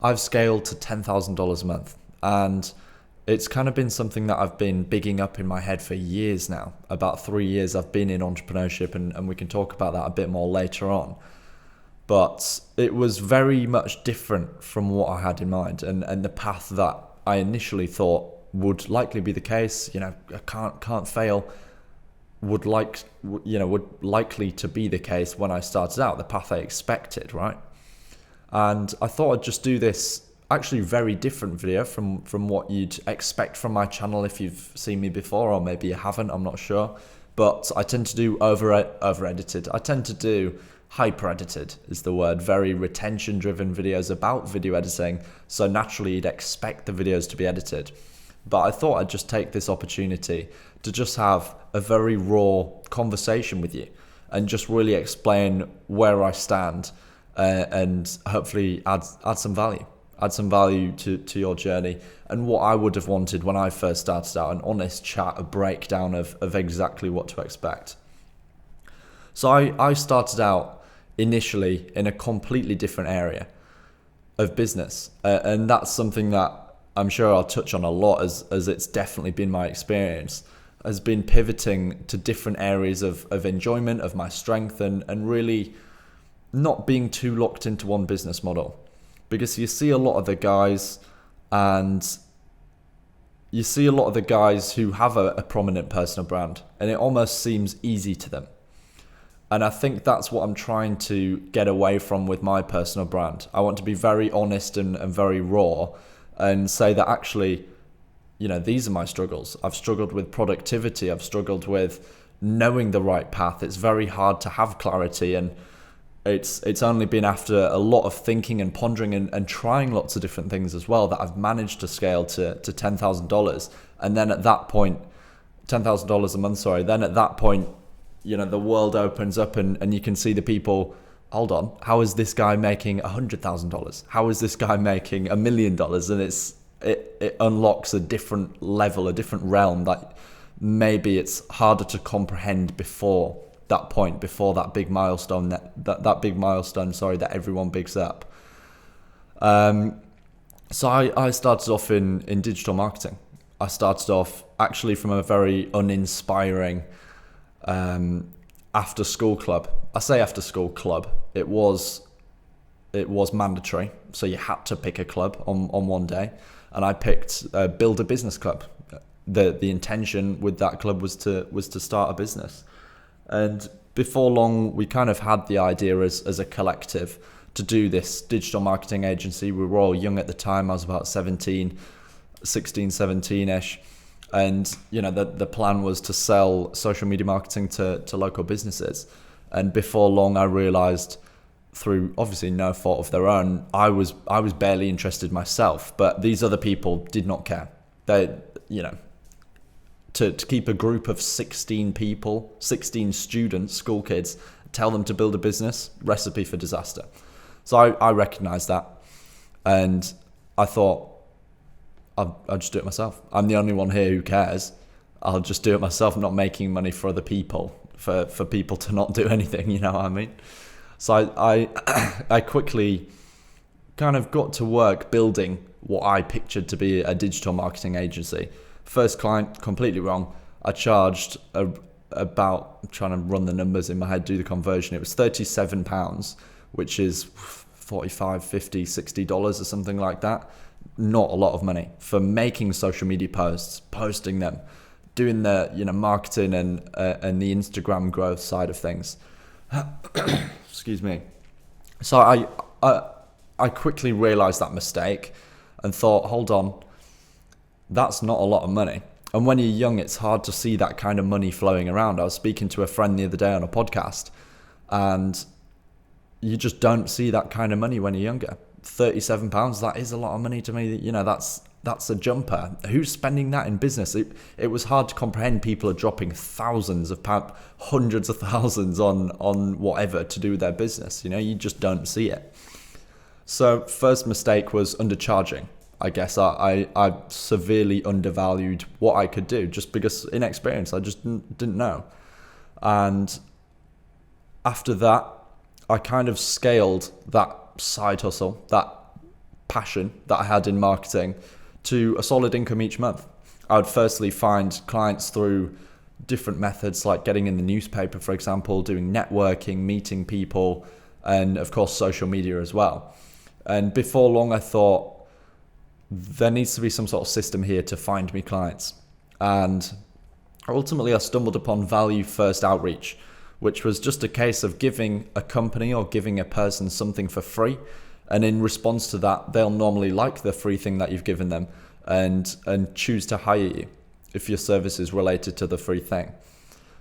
I've scaled to $10,000 a month, and it's kind of been something that I've been bigging up in my head for years now. About 3 years I've been in entrepreneurship, and we can talk about that a bit more later on. But it was very much different from what I had in mind, and the path that I initially thought would likely be the case. I can't fail. Would likely to be the case when I started out, the path I expected, right? And I thought I'd just do this actually very different video from what you'd expect from my channel if you've seen me before, or maybe you haven't, I'm not sure. But I tend to do over edited. I tend to do hyper edited is the word, very retention driven videos about video editing. So naturally you'd expect the videos to be edited. But I thought I'd just take this opportunity to just have a very raw conversation with you and just really explain where I stand, and hopefully add some value. Add some value to your journey and what I would have wanted when I first started out, an honest chat, a breakdown of exactly what to expect. So I started out initially in a completely different area of business. And that's something that I'm sure I'll touch on a lot, as it's definitely been my experience, has been pivoting to different areas of enjoyment, of my strength, and really not being too locked into one business model. Because you see a lot of the guys, and you see a lot of the guys who have a prominent personal brand, and it almost seems easy to them. And I think that's what I'm trying to get away from with my personal brand. I want to be very honest and very raw, and say that actually, these are my struggles. I've struggled with productivity. I've struggled with knowing the right path. It's very hard to have clarity, and it's only been after a lot of thinking and pondering and trying lots of different things as well that I've managed to scale to $10,000. And then at that point, $10,000 a month, sorry. Then at that point, the world opens up, and you can see the people, hold on, how is this guy making $100,000? How is this guy making $1 million? And it unlocks a different level, a different realm that maybe it's harder to comprehend before that point, before that big milestone, that big milestone, that everyone bigs up. So I started off in digital marketing. I started off actually from a very uninspiring after school club. I say after school club. It was mandatory, so you had to pick a club on one day, and I picked Build a Business Club. The intention with that club was to start a business. And before long, we kind of had the idea as a collective to do this digital marketing agency. We were all young at the time. I was about 16, 17-ish. And, the plan was to sell social media marketing to local businesses. And before long, I realized, through obviously no fault of their own, I was barely interested myself. But these other people did not care. They, to keep a group of 16 people, 16 students, school kids, tell them to build a business, recipe for disaster. So I recognized that, and I thought, I'll just do it myself. I'm the only one here who cares. I'll just do it myself. I'm not making money for other people, for people to not do anything, you know what I mean? So I quickly kind of got to work building what I pictured to be a digital marketing agency. First client, completely wrong. I charged about, trying to run the numbers in my head, do the conversion. It was £37, which is $45, $50, $60 or something like that. Not a lot of money for making social media posts, posting them, doing the marketing and the Instagram growth side of things. Excuse me. So I quickly realized that mistake and thought, hold on, that's not a lot of money. And when you're young, it's hard to see that kind of money flowing around. I was speaking to a friend the other day on a podcast, and you just don't see that kind of money when you're younger. £37, that is a lot of money to me. That's a jumper. Who's spending that in business? It was hard to comprehend. People are dropping thousands of pounds, hundreds of thousands on whatever to do with their business. You just don't see it. So first mistake was undercharging. I guess I severely undervalued what I could do, just because inexperience. I just didn't know. And after that, I kind of scaled that side hustle, that passion that I had in marketing to a solid income each month. I would firstly find clients through different methods, like getting in the newspaper, for example, doing networking, meeting people, and of course social media as well. And before long I thought there needs to be some sort of system here to find me clients. And ultimately I stumbled upon value first outreach, which was just a case of giving a company or giving a person something for free, and in response to that they'll normally like the free thing that you've given them and choose to hire you if your service is related to the free thing.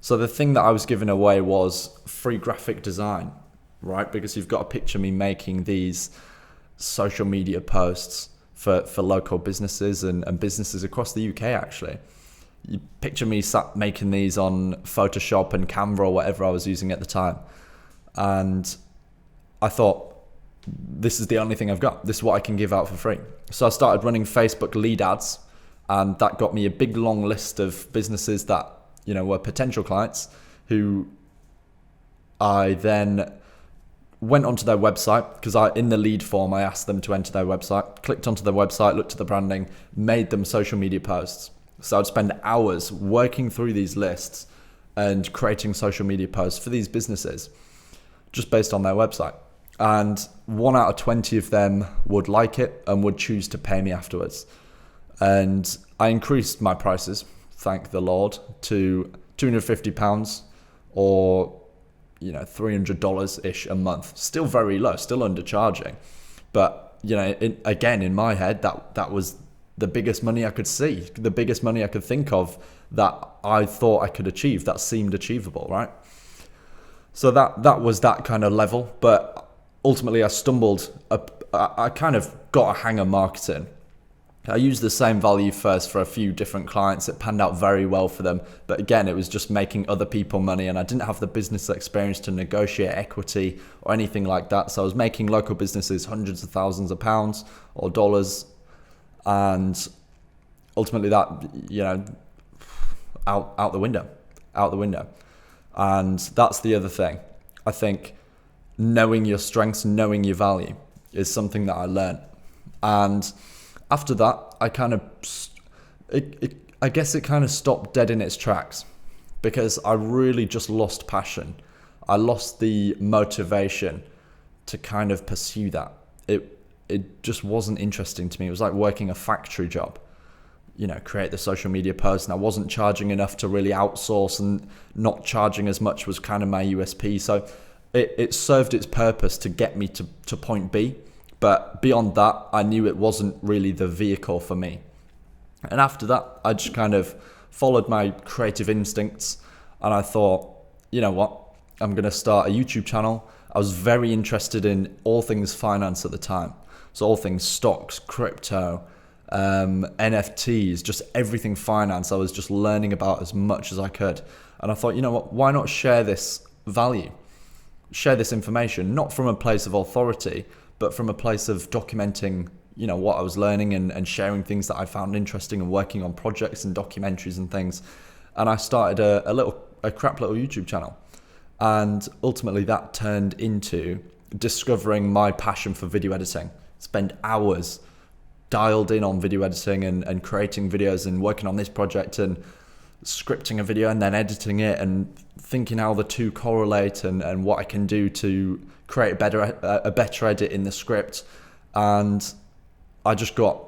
So the thing that I was giving away was free graphic design, right? Because you've got to picture me making these social media posts for local businesses and businesses across the UK actually. You picture me sat making these on Photoshop and Canva or whatever I was using at the time. And I thought, this is the only thing I've got. This is what I can give out for free. So I started running Facebook lead ads, and that got me a big long list of businesses that, you know, were potential clients, who I then went onto their website, because in the lead form I asked them to enter their website, clicked onto their website, looked at the branding, made them social media posts. So I'd spend hours working through these lists and creating social media posts for these businesses just based on their website. And 1 out of 20 of them would like it and would choose to pay me afterwards. And I increased my prices, thank the Lord, to £250 or, you know, $300-ish a month. Still very low, still undercharging. But, you know, again, in my head, that was the biggest money I could see, the biggest money I could think of that I thought I could achieve, that seemed achievable, right? So that was that kind of level. But ultimately I stumbled up, I kind of got a hang of marketing. I used the same value first for a few different clients. It panned out very well for them. But again, it was just making other people money, and I didn't have the business experience to negotiate equity or anything like that. So I was making local businesses hundreds of thousands of pounds or dollars. And ultimately that, you know, out the window. And that's the other thing. I think knowing your strengths, knowing your value is something that I learned. And after that, I kind of, I guess it kind of stopped dead in its tracks, because I really just lost passion. I lost the motivation to kind of pursue that. It just wasn't interesting to me. It was like working a factory job, you know, create the social media post, and I wasn't charging enough to really outsource, and not charging as much was kind of my USP. So it served its purpose to get me to point B. But beyond that, I knew it wasn't really the vehicle for me. And after that, I just kind of followed my creative instincts, and I thought, you know what, I'm going to start a YouTube channel. I was very interested in all things finance at the time. So all things stocks, crypto, NFTs, just everything finance. I was just learning about as much as I could. And I thought, you know what, why not share this value? Share this information, not from a place of authority, but from a place of documenting, you know, what I was learning and sharing things that I found interesting, and working on projects and documentaries and things. And I started a crap little YouTube channel. And ultimately that turned into discovering my passion for video editing. Spend hours dialed in on video editing and creating videos and working on this project and scripting a video and then editing it and thinking how the two correlate and what I can do to create a better edit in the script. And I just got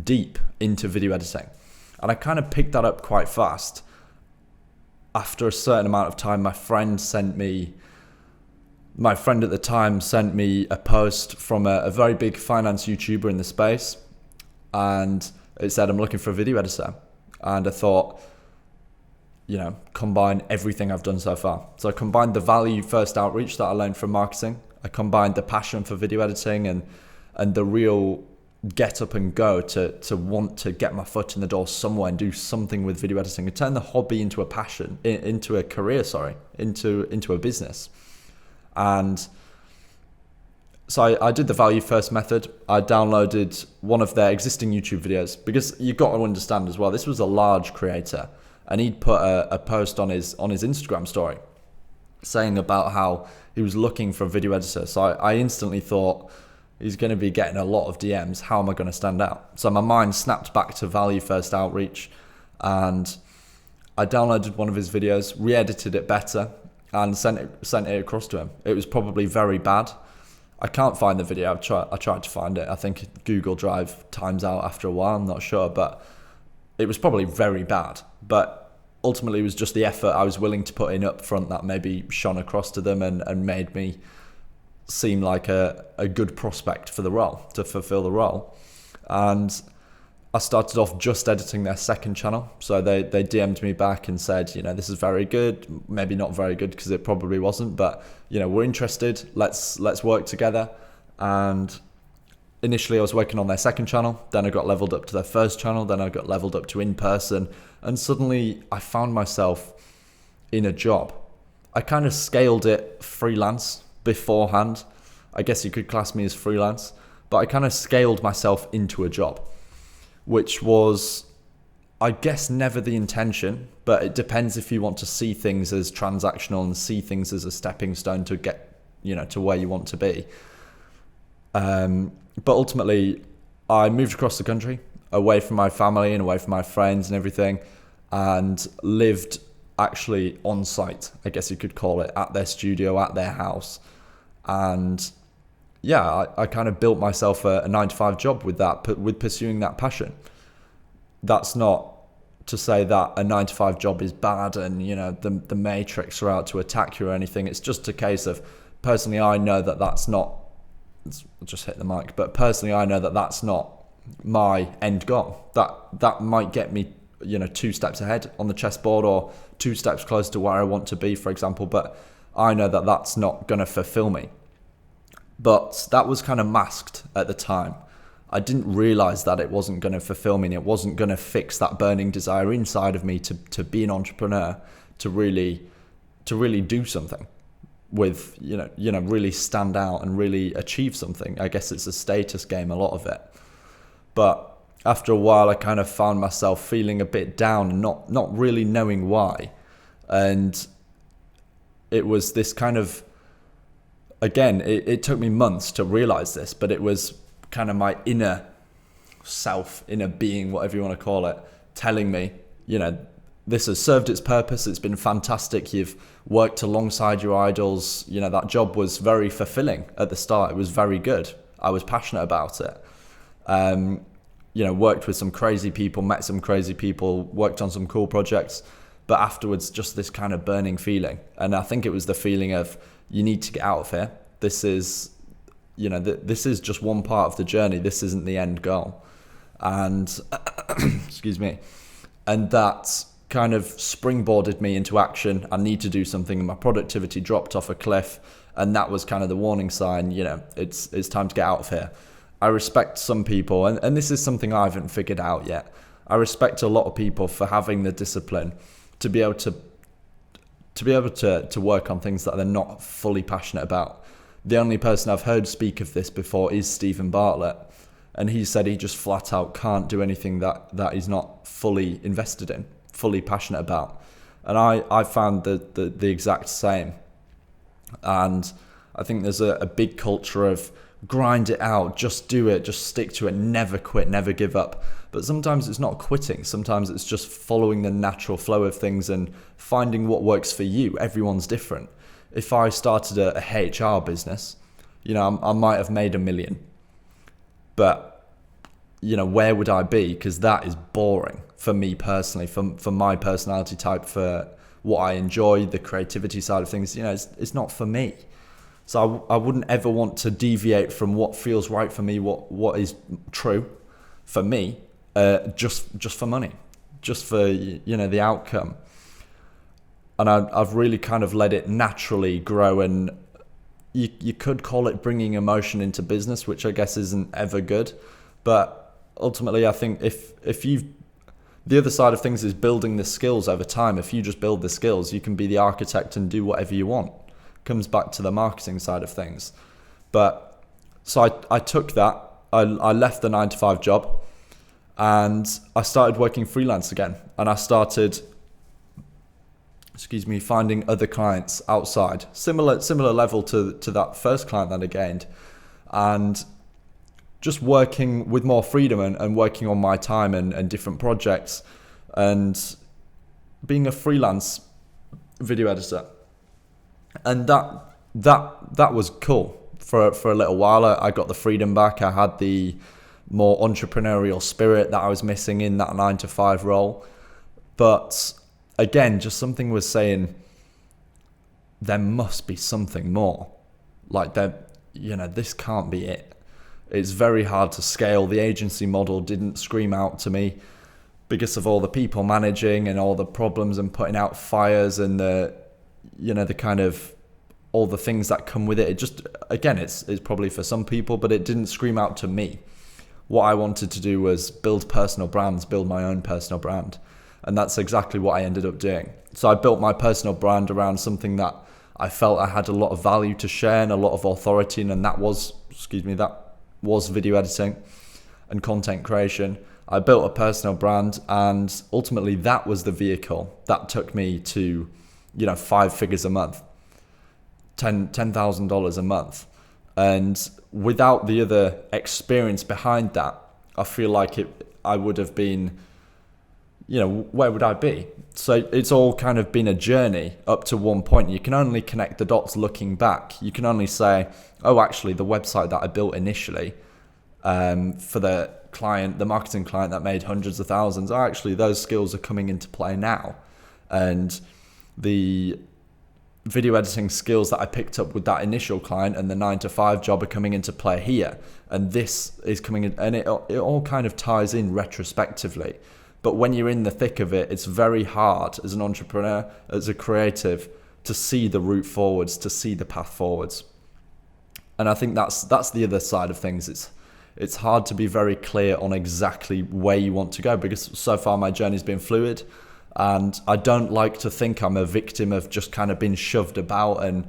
deep into video editing, and I kind of picked that up quite fast. After a certain amount of time, my friend at the time sent me a post from a very big finance YouTuber in the space, and it said, I'm looking for a video editor. And I thought, you know, combine everything I've done so far. So I combined the value first outreach that I learned from marketing. I combined the passion for video editing and the real get up and go to want to get my foot in the door somewhere and do something with video editing, and turn the hobby into a passion, into a career, into a business. And so I did the value first method. I downloaded one of their existing YouTube videos, because you've got to understand as well, this was a large creator, and he'd put a post on his Instagram story saying about how he was looking for a video editor. So I instantly thought, He's going to be getting a lot of DMs. How am I going to stand out? So my mind snapped back to value first outreach, and I downloaded one of his videos, re-edited it better, and sent it across to him. It was probably very bad. I can't find the video. I tried to find it. I think Google Drive times out after a while. I'm not sure, but it was probably very bad. But ultimately, it was just the effort I was willing to put in up front that maybe shone across to them and made me seem like a good prospect for the role, to fulfill the role. And I started off just editing their second channel. So they DM'd me back and said, this is very good, maybe not very good because it probably wasn't, but we're interested, let's work together. And initially I was working on their second channel, then I got leveled up to their first channel, then I got leveled up to in person, and suddenly I found myself in a job. I kind of scaled it freelance beforehand. I guess you could class me as freelance, but I kind of scaled myself into a job, which was, I guess, never the intention, but it depends if you want to see things as transactional and see things as a stepping stone to get, to where you want to be. But ultimately, I moved across the country, away from my family and away from my friends and everything, and lived actually on site, I guess you could call it, at their studio, at their house. And yeah, I kind of built myself a 9-to-5 job with pursuing that passion. That's not to say that a 9-to-5 job is bad and, the matrix are out to attack you or anything. It's just a case of, personally, I know that that's not, I'll just hit the mic, but personally, I know that that's not my end goal. That might get me, 2 steps ahead on the chessboard or 2 steps closer to where I want to be, for example, but I know that that's not going to fulfill me. But that was kind of masked at the time. I didn't realize that it wasn't going to fulfill me and it wasn't going to fix that burning desire inside of me to be an entrepreneur, to really do something with, really stand out and really achieve something. I guess it's a status game, a lot of it. But after a while, I kind of found myself feeling a bit down and not really knowing why. And it was this kind of, again, it took me months to realize this, but it was kind of my inner self, inner being, whatever you want to call it, telling me, this has served its purpose. It's been fantastic. You've worked alongside your idols. That job was very fulfilling at the start. It was very good. I was passionate about it. Worked with some crazy people, met some crazy people, worked on some cool projects. But afterwards, just this kind of burning feeling. And I think it was the feeling of, you need to get out of here. This is, this is just one part of the journey. This isn't the end goal. And, excuse me. And that kind of springboarded me into action. I need to do something. And my productivity dropped off a cliff. And that was kind of the warning sign, it's time to get out of here. I respect some people, and this is something I haven't figured out yet. I respect a lot of people for having the discipline to be able to work on things that they're not fully passionate about. The only person I've heard speak of this before is Stephen Bartlett, and he said he just flat out can't do anything that he's not fully invested in, fully passionate about. And I found the exact same. And I think there's a big culture of grind it out, just do it, just stick to it, never quit, never give up. But sometimes it's not quitting. Sometimes it's just following the natural flow of things and finding what works for you. Everyone's different. If I started a HR business, I might have made $1 million. But, where would I be? Because that is boring for me personally, for my personality type, for what I enjoy, the creativity side of things. It's not for me. So I wouldn't ever want to deviate from what feels right for me, what is true for me, just for money, just for, the outcome. And I've really kind of let it naturally grow. And you could call it bringing emotion into business, which I guess isn't ever good. But ultimately, I think if you've, the other side of things is building the skills over time. If you just build the skills, you can be the architect and do whatever you want. Comes back to the marketing side of things. But so I took that, I left the 9-to-5 job, and I started working freelance again. And I started, finding other clients outside, similar level to that first client that I gained. And just working with more freedom and working on my time and different projects and being a freelance video editor. And that was cool for a little while. I got the freedom back. I had the more entrepreneurial spirit that I was missing in that 9-to-5 role. But again, just something was saying there must be something more. Like this can't be it. It's very hard to scale. The agency model didn't scream out to me because of all the people managing and all the problems and putting out fires and the kind of all the things that come with it. It just, again, it's probably for some people, but it didn't scream out to me. What I wanted to do was build personal brands, build my own personal brand. And that's exactly what I ended up doing. So I built my personal brand around something that I felt I had a lot of value to share and a lot of authority in, and that was video editing and content creation. I built a personal brand, and ultimately that was the vehicle that took me to, 5 figures a month, $10,000 a month. And without the other experience behind that, I feel like I would have been, where would I be? So it's all kind of been a journey up to one point. You can only connect the dots looking back. You can only say, oh, actually, the website that I built initially for the client, the marketing client that made hundreds of thousands, actually, those skills are coming into play now. And the video editing skills that I picked up with that initial client and the 9-to-5 job are coming into play here. And this is coming in, and it all kind of ties in retrospectively. But when you're in the thick of it, it's very hard as an entrepreneur, as a creative, to see the route forwards, to see the path forwards. And I think that's the other side of things. It's hard to be very clear on exactly where you want to go, because so far my journey's been fluid, and I don't like to think I'm a victim of just kind of being shoved about and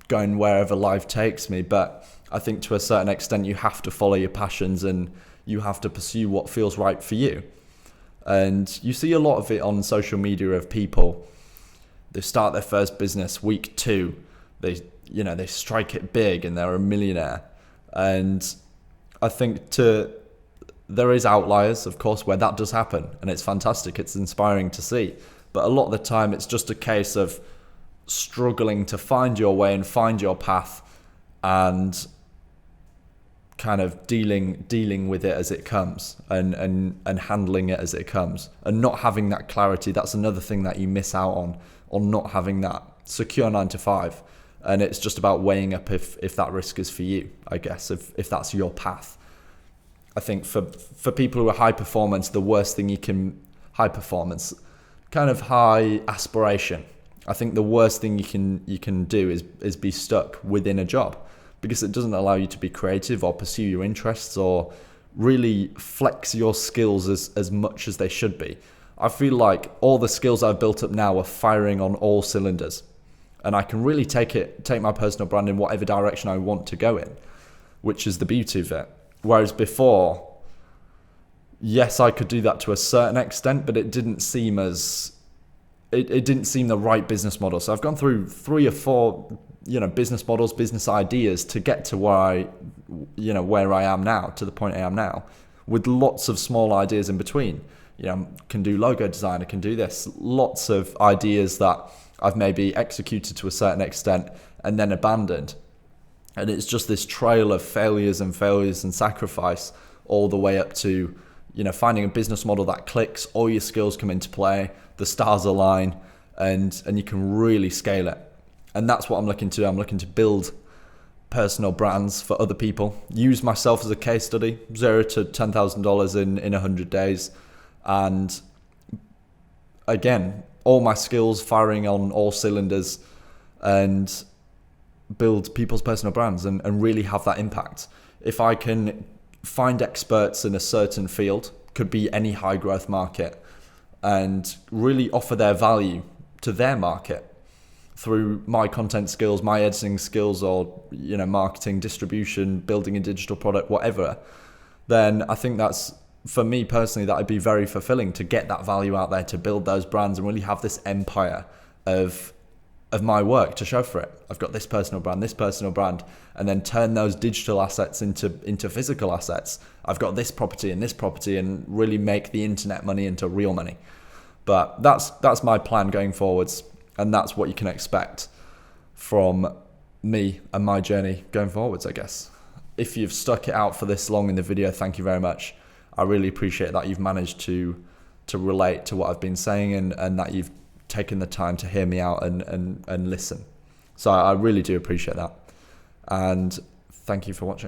going wherever life takes me. But I think to a certain extent you have to follow your passions and you have to pursue what feels right for you. And you see a lot of it on social media of people. They start their first business, week 2, they strike it big and they're a millionaire. And I think there is outliers, of course, where that does happen, and it's fantastic. It's inspiring to see. But a lot of the time, it's just a case of struggling to find your way and find your path, and kind of dealing with it as it comes, and handling it as it comes, and not having that clarity. That's another thing that you miss out on not having that secure 9-to-5. And it's just about weighing up if that risk is for you, I guess, if that's your path. I think for people who are high performance, the worst thing high performance, kind of high aspiration, I think the worst thing you can do is be stuck within a job, because it doesn't allow you to be creative or pursue your interests or really flex your skills as much as they should be. I feel like all the skills I've built up now are firing on all cylinders, and I can really take my personal brand in whatever direction I want to go in, which is the beauty of it. Whereas before, yes, I could do that to a certain extent, but it didn't seem it didn't seem the right business model. So I've gone through 3 or 4, business models, business ideas to get to where I am now, to the point I am now, with lots of small ideas in between. Can do logo design, I can do this, lots of ideas that I've maybe executed to a certain extent and then abandoned. And it's just this trail of failures and sacrifice all the way up to, finding a business model that clicks, all your skills come into play, the stars align, and you can really scale it. And that's what I'm looking to do. I'm looking to build personal brands for other people, use myself as a case study, $0 to $10,000 in 100 days. And again, all my skills firing on all cylinders, and build people's personal brands and really have that impact. If I can find experts in a certain field, could be any high growth market, and really offer their value to their market through my content skills, my editing skills, or marketing, distribution, building a digital product, whatever, then I think that's, for me personally, that would be very fulfilling, to get that value out there, to build those brands and really have this empire of of my work to show for it. I've got this personal brand, and then turn those digital assets into physical assets. I've got this property and really make the internet money into real money. But that's my plan going forwards, and that's what you can expect from me and my journey going forwards, I guess. If you've stuck it out for this long in the video, thank you very much. I really appreciate that you've managed to relate to what I've been saying, and that you've taken the time to hear me out and listen. So I really do appreciate that. And thank you for watching.